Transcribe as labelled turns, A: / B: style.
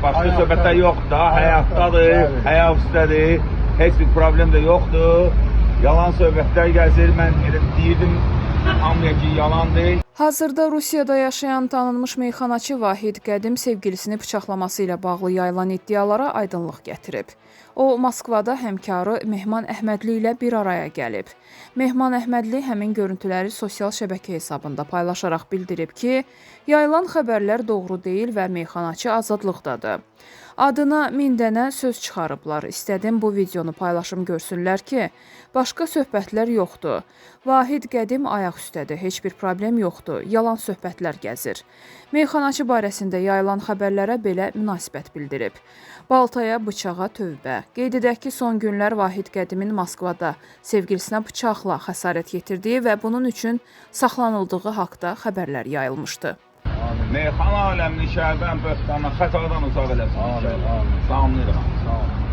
A: Başqa söhbətlər yoxdur da, həyatdadır, həyat üstədir, heç bir problem də yoxdur. Yalan söhbətlər gəzir, mən deyirdim, hamıya ki, yalandır.
B: Hazırda Rusiyada yaşayan tanınmış meyxanaçı Vahid Qədim sevgilisini bıçaqlaması ilə bağlı yayılan iddialara aydınlıq gətirib. O, Moskvada həmkarı Mehman Əhmədli ilə bir araya gəlib. Mehman Əhmədli həmin görüntüləri sosial şəbəkə hesabında paylaşaraq bildirib ki, yayılan xəbərlər doğru deyil və meyxanaçı azadlıqdadır. Adına 1000 dənə söz çıxarıblar. İstədim bu videonu paylaşım görsünlər ki, başqa söhbətlər yoxdur. Vahid Qədim ayaq üstədir, heç bir problem yoxdur. Yalan söhbətlər gəzir. Meyxanaçı barəsində yayılan xəbərlərə belə münasibət bildirib. Baltaya, bıçağa tövbə. Qeyd edək ki, son günlər Vahid Qədimin Moskvada sevgilisinə bıçaqla xəsarət yetirdiyi və bunun üçün saxlanıldığı haqda xəbərlər yayılmışdı.
A: Meyxana aləmini şəhərdən, böhtandan, xətadan uzaq eləsin. Sağ olun.